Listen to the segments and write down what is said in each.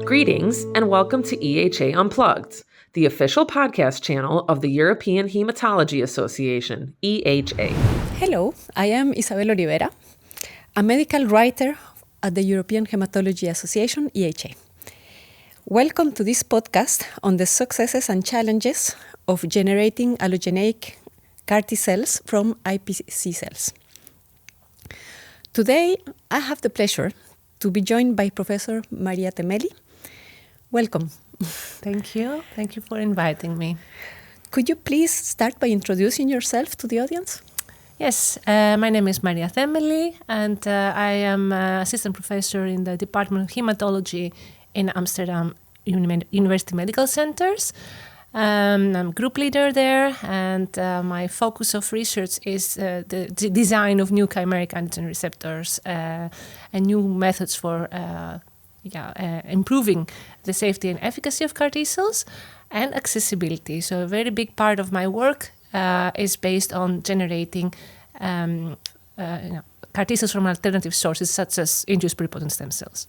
Greetings and welcome to EHA Unplugged, the official podcast channel of the European Hematology Association, EHA. Hello, I am Isabel Olivera, a medical writer at the European Hematology Association, EHA. Welcome to this podcast on the successes and challenges of generating allogeneic CAR T cells from iPSC cells. Today, I have the pleasure to be joined by Professor Maria Themeli. Welcome. Thank you. Thank you for inviting me. Could you please start by introducing yourself to the audience? Yes, my name is Maria Themeli, and I am assistant professor in the Department of Hematology in Amsterdam University Medical Centers. I'm group leader there, and my focus of research is the design of new chimeric antigen receptors and new methods for improving the safety and efficacy of CAR T cells and accessibility. So a very big part of my work is based on generating CAR T cells from alternative sources such as induced pluripotent stem cells.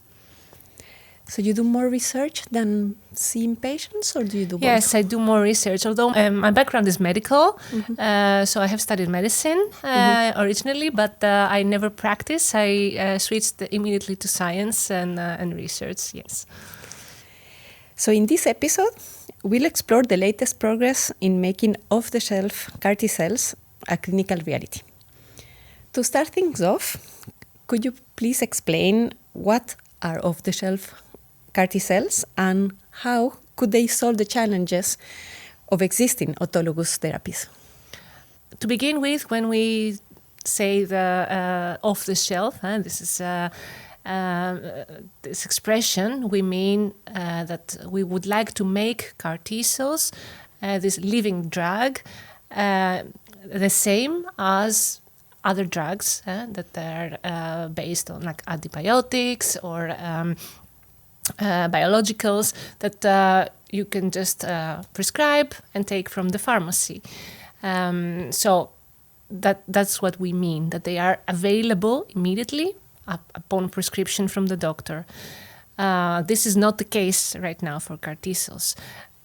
So you do more research than seeing patients, or do you do both? Yes, I do more research, although my background is medical. So I have studied medicine originally, but I never practiced. I switched immediately to science and research, yes. So in this episode, we'll explore the latest progress in making off-the-shelf CAR T cells a clinical reality. To start things off, could you please explain what are off-the-shelf CAR T cells and how could they solve the challenges of existing autologous therapies? To begin with, when we say the off-the-shelf, this is this expression, we mean that we would like to make CAR T cells, this living drug, the same as other drugs that are based on like antibiotics or biologicals that you can just prescribe and take from the pharmacy. So that's what we mean, that they are available immediately upon prescription from the doctor. This is not the case right now for CAR T cells.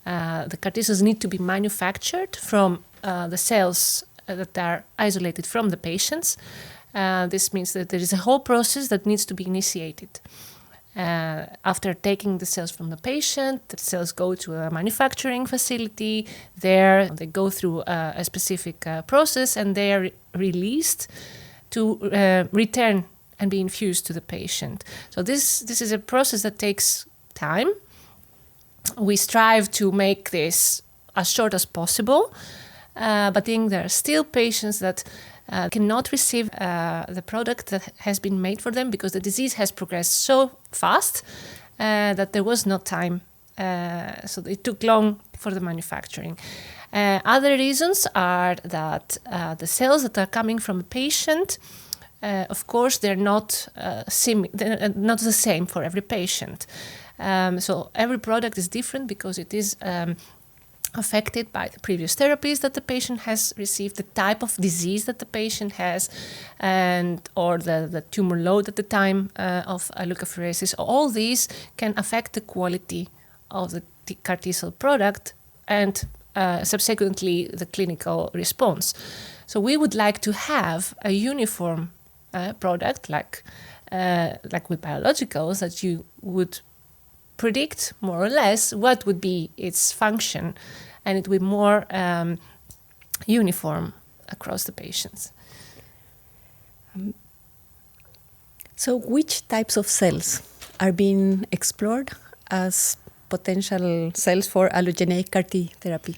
The CAR T cells need to be manufactured from the cells that are isolated from the patients. This means that there is a whole process that needs to be initiated. After taking the cells from the patient, the cells go to a manufacturing facility. There they go through a specific process and they are released to return and be infused to the patient. So this is a process that takes time. We strive to make this as short as possible, but I think there are still patients that cannot receive the product that has been made for them because the disease has progressed so fast that there was no time. So it took long for the manufacturing. Other reasons are that the cells that are coming from a patient, of course, they're not not the same for every patient. So every product is different because it is affected by the previous therapies that the patient has received, the type of disease that the patient has, or the tumor load at the time of leukapheresis. All these can affect the quality of the CAR T cell product and subsequently the clinical response. So we would like to have a uniform product like with biologicals that you would predict more or less what would be its function, and it would be more uniform across the patients. So which types of cells are being explored as potential cells for allogeneic CAR T therapy?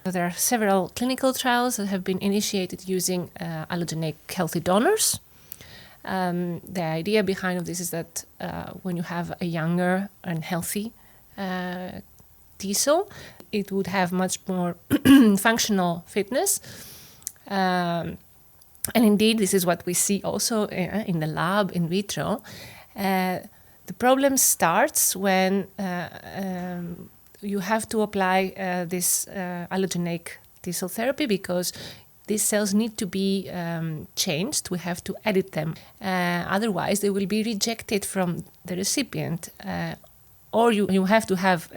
There are several clinical trials that have been initiated using allogeneic healthy donors. The idea behind this is that when you have a younger and healthy T cell, it would have much more functional fitness. And indeed, this is what we see also in the lab in vitro. The problem starts when you have to apply this allogeneic T cell therapy because these cells need to be changed. We have to edit them. Otherwise, they will be rejected from the recipient or you have to have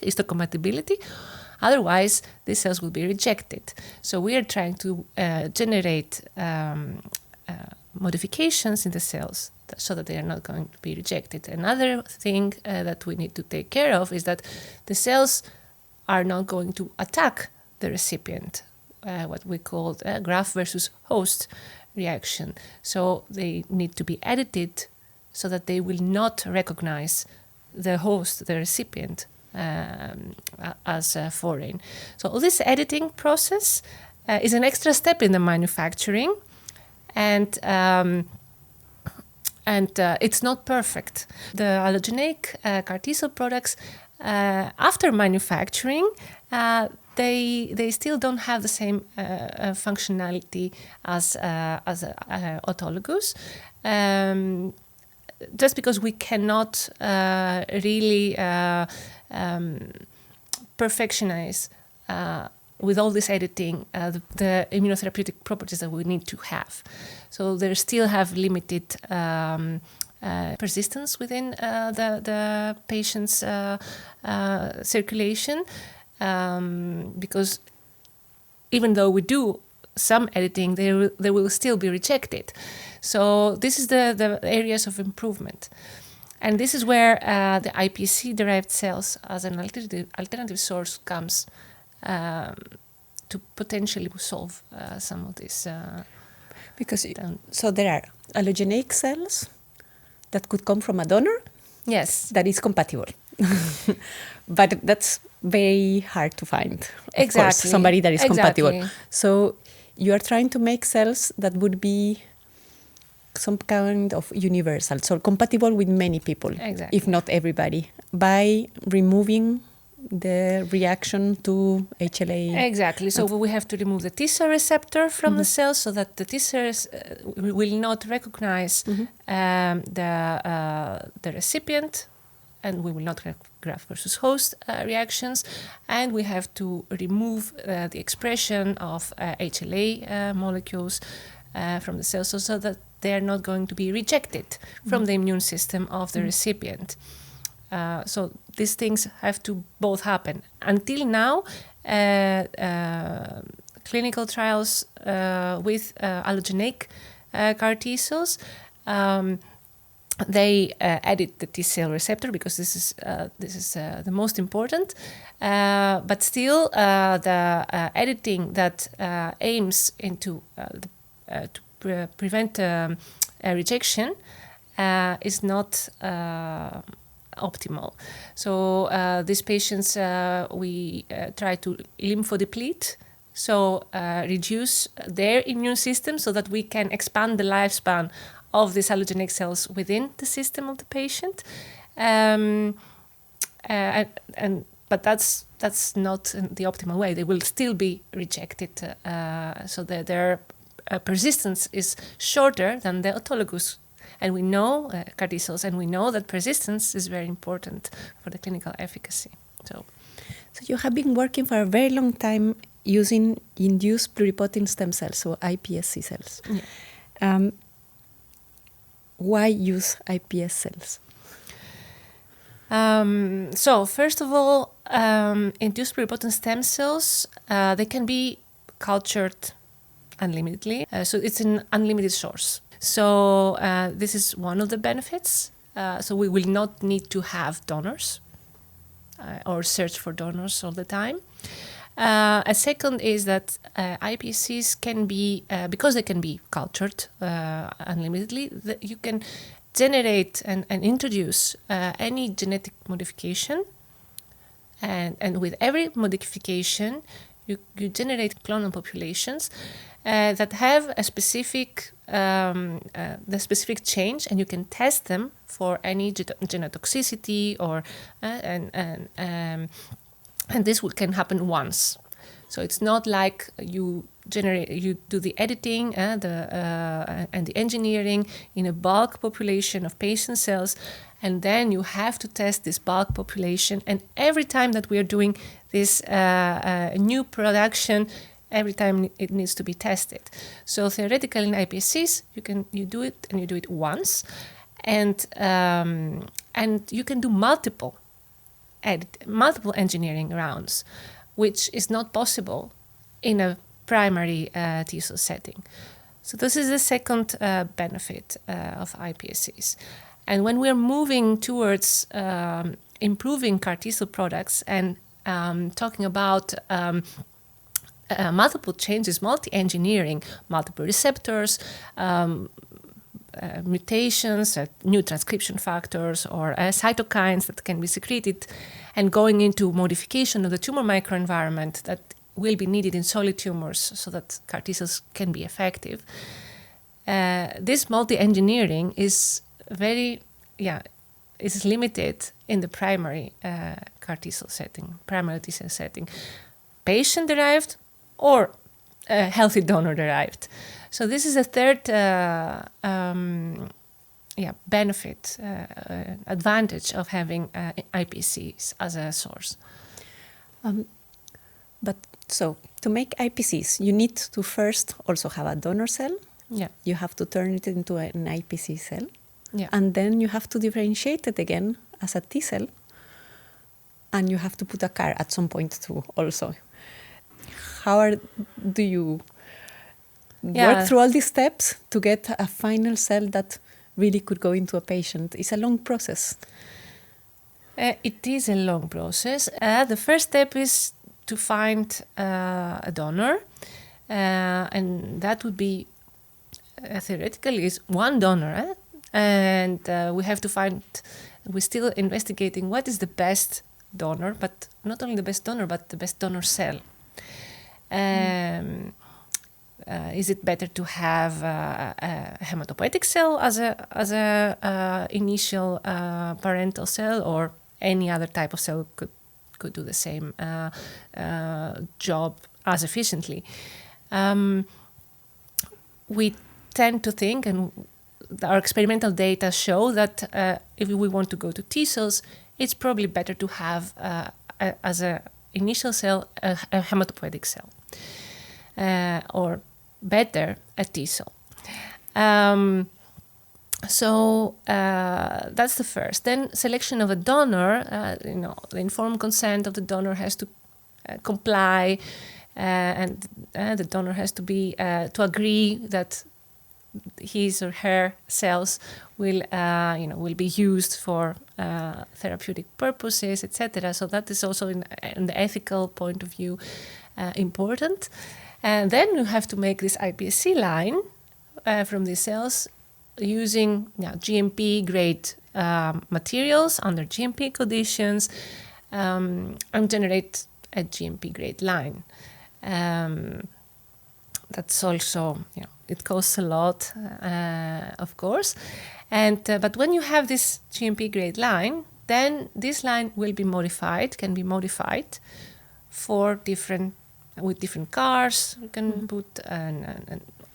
histocompatibility. Otherwise, these cells will be rejected. So we are trying to generate modifications in the cells so that they are not going to be rejected. Another thing that we need to take care of is that the cells are not going to attack the recipient, what we call graft versus host reaction. So they need to be edited so that they will not recognize the host, the recipient, as foreign. So all this editing process is an extra step in the manufacturing, and it's not perfect. The allogeneic CAR T-cell products, after manufacturing, they still don't have the same functionality as autologous. Just because we cannot really perfectionize with all this editing the immunotherapeutic properties that we need to have. So they still have limited persistence within the patient's circulation, because even though we do some editing, they will still be rejected. So this is the areas of improvement. And this is where the iPSC-derived cells as an alternative source comes to potentially solve some of this. So there are allogeneic cells that could come from a donor. Yes. That is compatible. But that's very hard to find. Of course, Exactly. somebody that is compatible. Exactly. So you are trying to make cells that would be some kind of universal, so compatible with many people, Exactly. if not everybody, by removing the reaction to HLA. Exactly. So we have to remove the T-cell receptor from the cells so that the T-cells will not recognize the recipient, and we will not have graft versus host reactions. And we have to remove the expression of HLA molecules from the cells so that they are not going to be rejected from the immune system of the recipient. So these things have to both happen. Until now, clinical trials with allogeneic CAR T cells, they edit the T cell receptor because this is the most important. But still, the editing that aims into to prevent rejection is not optimal. So these patients, we try to lymphodeplete, so reduce their immune system so that we can expand the lifespan of these allogeneic cells within the system of the patient. But that's not the optimal way. They will still be rejected, so that their persistence is shorter than the autologous. And we know CAR T cells, and we know that persistence is very important for the clinical efficacy. So you have been working for a very long time using induced pluripotent stem cells, so iPSC cells. Yeah. Why use iPS cells? So first of all, induced pluripotent stem cells, they can be cultured unlimitedly. So it's an unlimited source. So this is one of the benefits. So we will not need to have donors or search for donors all the time. A second is that iPSCs can be, because they can be cultured unlimitedly, you can generate and introduce any genetic modification. And with every modification, you generate clonal populations that have a specific the specific change, and you can test them for any genotoxicity or and this can happen once. So it's not like you do the editing and the engineering in a bulk population of patient cells, and then you have to test this bulk population. And every time that we are doing this new production, every time it needs to be tested. So theoretically in iPSCs, you do it once, and you can do multiple multiple engineering rounds, which is not possible in a primary T cell setting. So this is the second benefit of iPSCs. And when we're moving towards improving CAR T cell products and talking about multiple changes, multi-engineering, multiple receptors, mutations, new transcription factors, or cytokines that can be secreted, and going into modification of the tumor microenvironment that will be needed in solid tumors so that CAR T cells can be effective. This multi-engineering is is limited in the primary CAR T cell setting, primary T cell setting, patient-derived or healthy donor-derived. So this is a third benefit, advantage of having iPSCs as a source. But so to make iPSCs, you need to first also have a donor cell. Yeah. You have to turn it into an iPSC cell. Yeah. And then you have to differentiate it again as a T cell. And you have to put a CAR at some point too also. Do you work through all these steps to get a final cell that really could go into a patient? It's a long process. It is a long process. The first step is to find a donor, and that would be theoretically is one donor, and we have to find. We're still investigating what is the best donor, but not only the best donor, but the best donor cell. Is it better to have a hematopoietic cell as a initial parental cell, or any other type of cell could do the same job as efficiently? We tend to think, and our experimental data show that if we want to go to T cells, it's probably better to have as an initial cell a hematopoietic cell, or better a T cell. So that's the first. Then selection of a donor. The informed consent of the donor has to comply, and the donor has to be to agree that his or her cells will be used for therapeutic purposes, etc. So that is also in the ethical point of view important. And then you have to make this iPSC line from these cells using GMP grade materials under GMP conditions, and generate a GMP grade line. That's also, it costs a lot, of course. And but when you have this GMP grade line, then this line will be modified, can be modified for with different CARs. You can put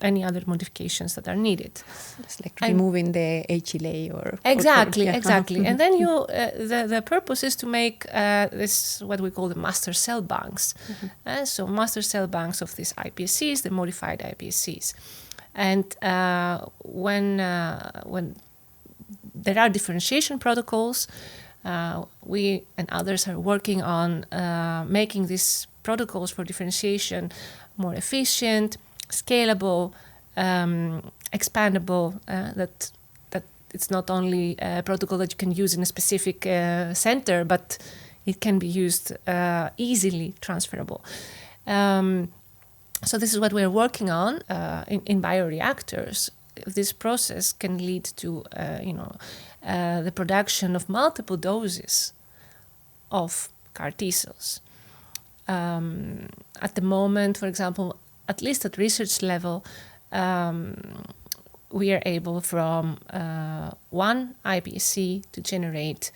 any other modifications that are needed. It's like removing the HLA or... Exactly. And then the purpose is to make this, what we call the master cell banks. So master cell banks of these iPSCs, the modified iPSCs. And when there are differentiation protocols, we and others are working on making these protocols for differentiation more efficient, scalable, expandable, that it's not only a protocol that you can use in a specific center, but it can be used easily transferable. So this is what we're working on in bioreactors. This process can lead to the production of multiple doses of CAR T cells. At the moment, for example, at least at research level, we are able from one iPSC to generate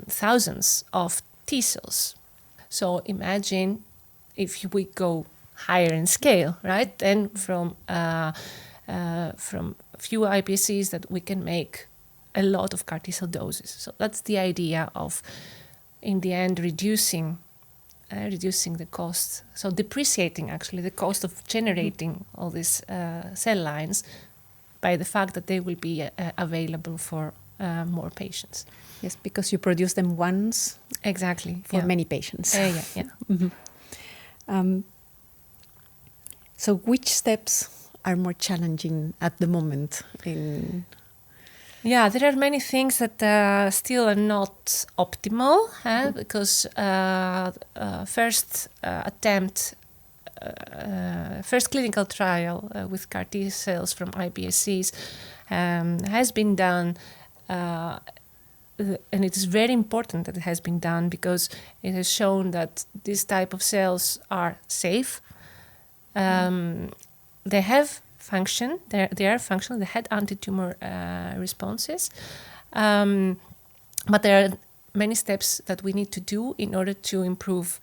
thousands of T cells. So imagine if we go higher in scale, right? Then from a few iPSCs that we can make a lot of CAR T cell doses. So that's the idea of, in the end, reducing the cost. So depreciating actually the cost of generating all these cell lines by the fact that they will be available for more patients. Yes, because you produce them once Exactly. for many patients. Yeah. So which steps are more challenging at the moment? Yeah, there are many things that still are not optimal because first clinical trial with CAR T cells from iPSCs has been done, and it is very important that it has been done because it has shown that this type of cells are safe. They have function. They are functional. They had anti-tumor responses, but there are many steps that we need to do in order to improve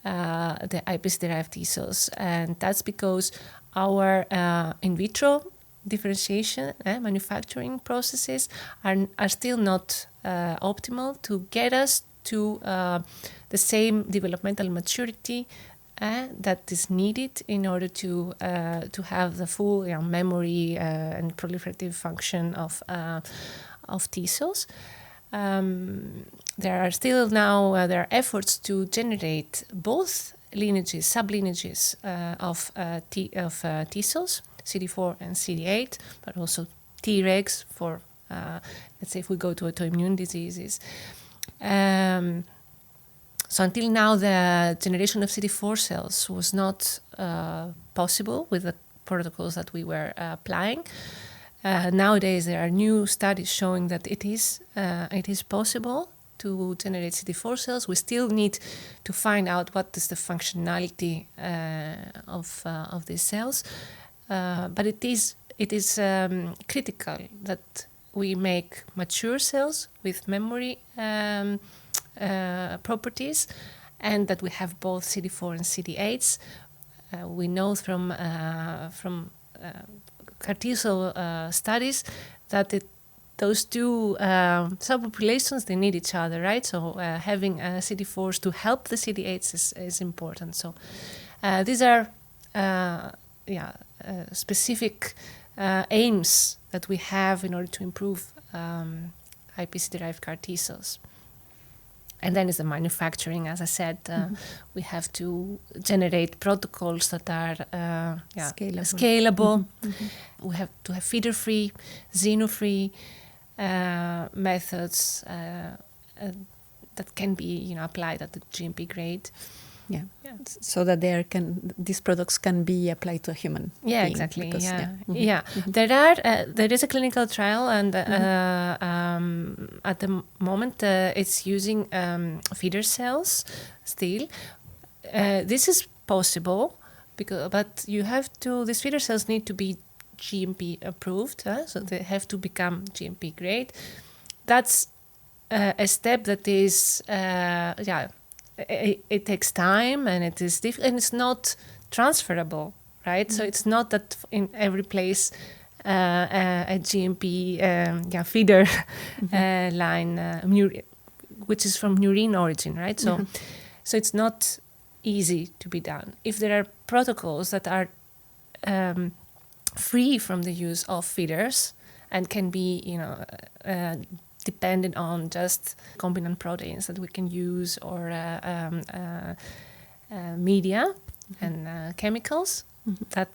the iPS-derived T cells, and that's because our in vitro differentiation manufacturing processes are still not optimal to get us to the same developmental maturity that is needed in order to have the full memory and proliferative function of T cells. There are still now there are efforts to generate both lineages, sublineages of T cells, CD4 and CD8, but also Tregs for let's say if we go to autoimmune diseases. So until now, the generation of CD4 cells was not possible with the protocols that we were applying. Nowadays, there are new studies showing that it is possible to generate CD4 cells. We still need to find out what is the functionality of these cells, but it is critical that we make mature cells with memory properties, and that we have both CD4 and CD8s. We know from CAR T cell studies that those two subpopulations, they need each other, right? So having CD4s to help the CD8s is important. So these are specific aims that we have in order to improve iPS-derived CAR T cells. And then is the manufacturing, as I said, we have to generate protocols that are scalable. We have to have feeder-free, xeno-free methods that can be applied at the GMP grade. Yeah, so that these products can be applied to a human. Yeah, being, exactly. Because, there is a clinical trial, and at the moment it's using feeder cells still. This is possible but you have to. These feeder cells need to be GMP approved, so they have to become GMP grade. That's a step that is It takes time, and it is and it's not transferable, right? So it's not that in every place a GMP feeder line, which is from murine origin, right? So so it's not easy to be done. If there are protocols that are free from the use of feeders and can be, dependent on just recombinant proteins that we can use, or media and chemicals, that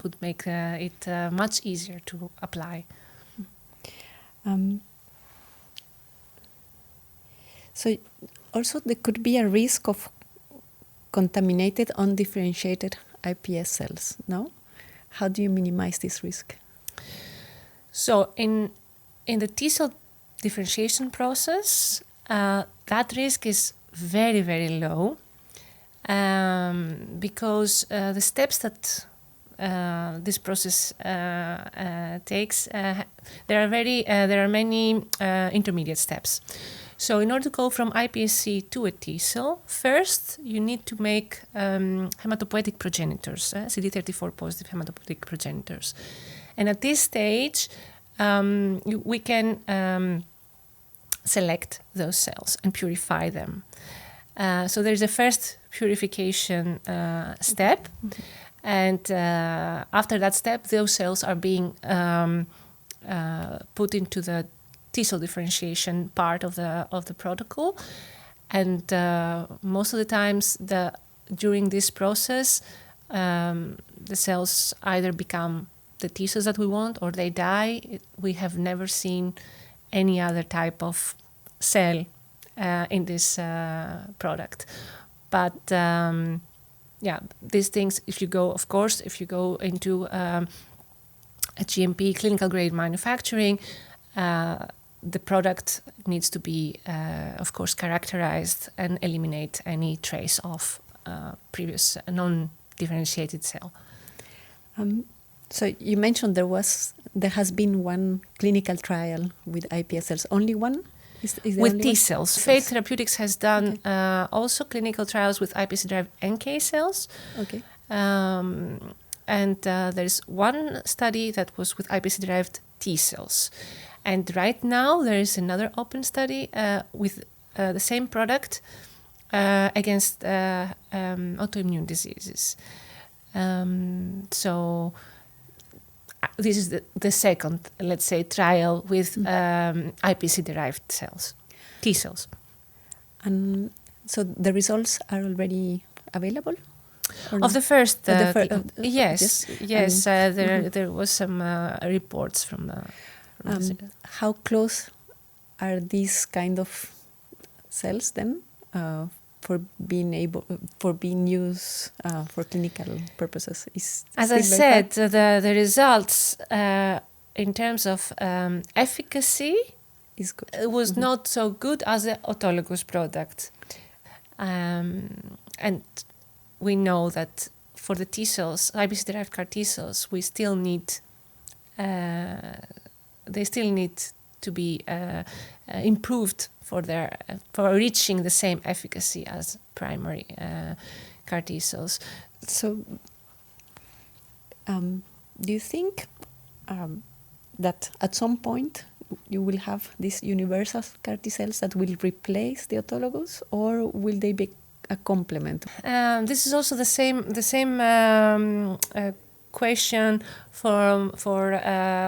would make it much easier to apply. So also there could be a risk of contaminated, undifferentiated iPS cells, no? How do you minimize this risk? So in the T cell differentiation process, that risk is very, very low, because the steps that this process takes, there are many intermediate steps. So in order to go from iPSC to a T cell, first you need to make hematopoietic progenitors, CD34 positive hematopoietic progenitors. And at this stage, we can select those cells and purify them. So there's a first purification step, and after that step, those cells are being put into the T-cell differentiation part of the protocol, and most of the times during this process, the cells either become the T-cells that we want or they die. We have never seen any other type of cell in this product. But these things, if you go into a GMP clinical grade manufacturing, the product needs to be, of course, characterized and eliminate any trace of previous non-differentiated cell. So you mentioned there has been one clinical trial with iPSCs. Only one? With T cells. Fate Therapeutics has done also clinical trials with iPSC-derived NK cells. Okay. And there's one study that was with iPSC-derived T cells. And right now there is another open study with the same product against autoimmune diseases. So this is the second, let's say, trial with iPSC-derived cells, T cells. And so the results are already available? Of the first, yes. There was some reports from the. How close are these kind of cells then for being used for clinical purposes? As I said, the results in terms of efficacy is good. It was not so good as the autologous product, and we know that for the T cells, iPSC-derived CAR T cells, we still need. They still need to be improved for reaching the same efficacy as primary CAR T cells. So, do you think that at some point you will have these universal CAR T cells that will replace the autologous, or will they be a complement? This is also the same question for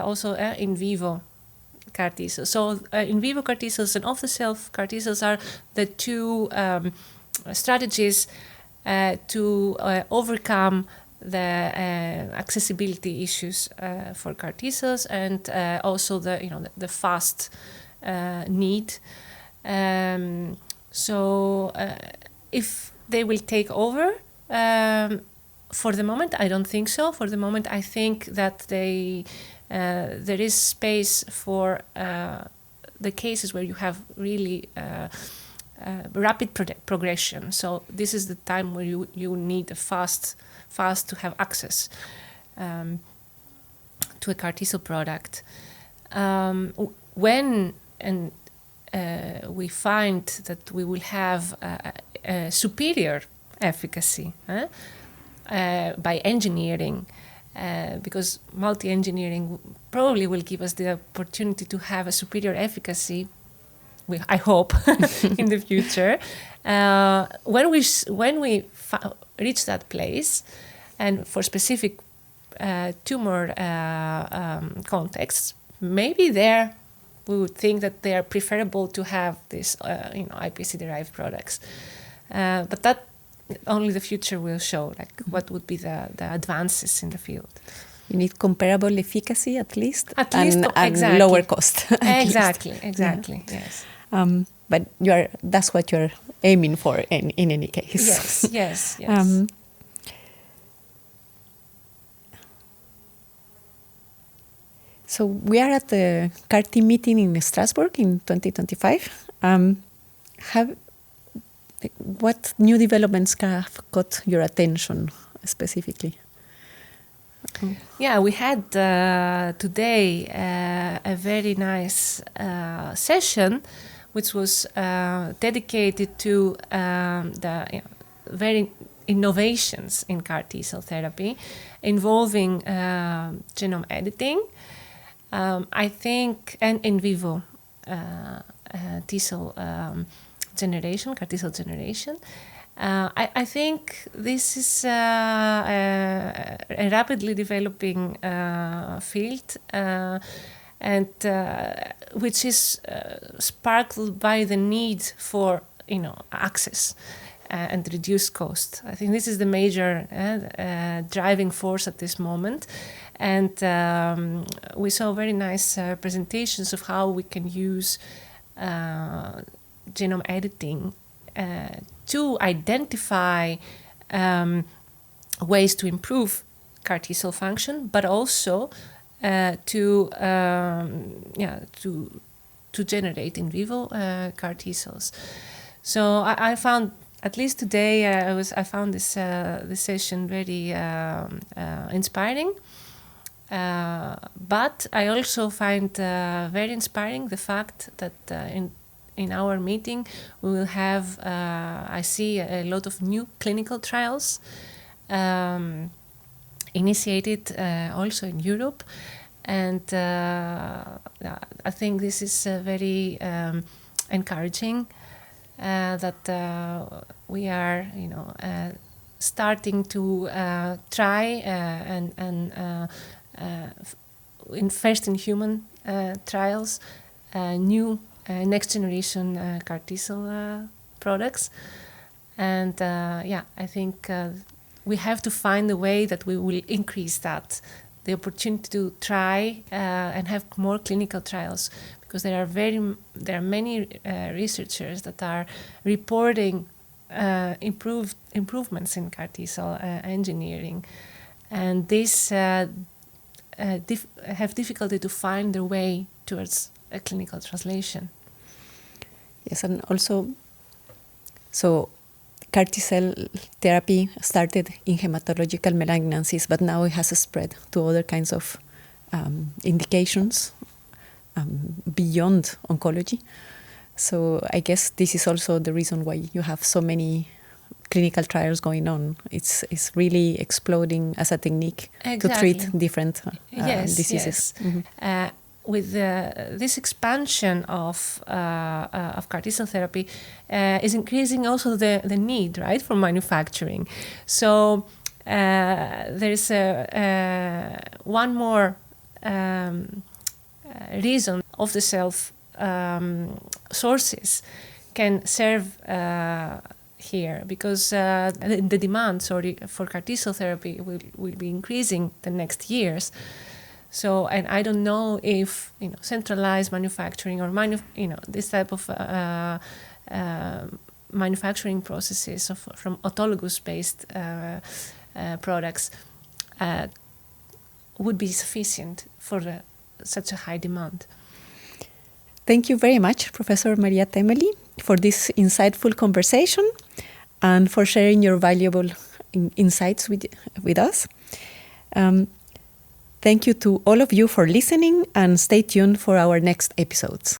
also in vivo CAR T cells. So in vivo CAR T cells and off-the-shelf CAR T cells are the two strategies to overcome the accessibility issues for CAR T cells and also the fast need. So if they will take over. For the moment, I don't think so. For the moment, I think that there is space for the cases where you have really rapid progression. So this is the time where you need a fast to have access to a CAR T cell product. When we find that we will have a superior efficacy by engineering, because multi-engineering probably will give us the opportunity to have a superior efficacy, I hope, in the future. When we reach that place, and for specific tumor contexts, maybe there we would think that they are preferable to have this iPSC-derived products. But that only the future will show, what would be the advances in the field. You need comparable efficacy at least, exactly. and lower cost. Exactly, yeah. Yes. But that's what you're aiming for in any case. Yes. So we are at the CAR-T meeting in Strasbourg in 2025. What new developments have got your attention specifically? Yeah, we had today a very nice session, which was dedicated to the very innovations in CAR T cell therapy, involving genome editing, I think, and in vivo T cell generation, CAR T cell generation. I think this is a rapidly developing field, and which is sparkled by the need for access and reduced cost. I think this is the major driving force at this moment. And we saw very nice presentations of how we can use genome editing to identify ways to improve CAR T cell function, but also to generate in vivo CAR T cells. So I found, at least today, I found this session very inspiring. But I also find very inspiring the fact that in our meeting we will have, I see a lot of new clinical trials initiated also in Europe, and I think this is very encouraging that we are, starting to try and first in human trials, new next generation CAR T cell products, and I think we have to find a way that we will increase the opportunity to try and have more clinical trials, because there are many researchers that are reporting improvements in CAR T cell engineering, and this have difficulty to find their way towards a clinical translation. Yes, and also, so CAR T cell therapy started in hematological malignancies, but now it has spread to other kinds of indications beyond oncology. So I guess this is also the reason why you have so many clinical trials going on. It's really exploding as a technique to treat different diseases. Yes. Mm-hmm. With this expansion of CAR T cell therapy is increasing also the need, right, for manufacturing. So there is one more reason of the self sources can serve here, because the demand for CAR T cell therapy will be increasing the next years. So, and I don't know if centralized manufacturing or this type of manufacturing processes from autologous-based products would be sufficient for such a high demand. Thank you very much, Professor Maria Themeli, for this insightful conversation and for sharing your valuable insights with us. Thank you to all of you for listening, and stay tuned for our next episodes.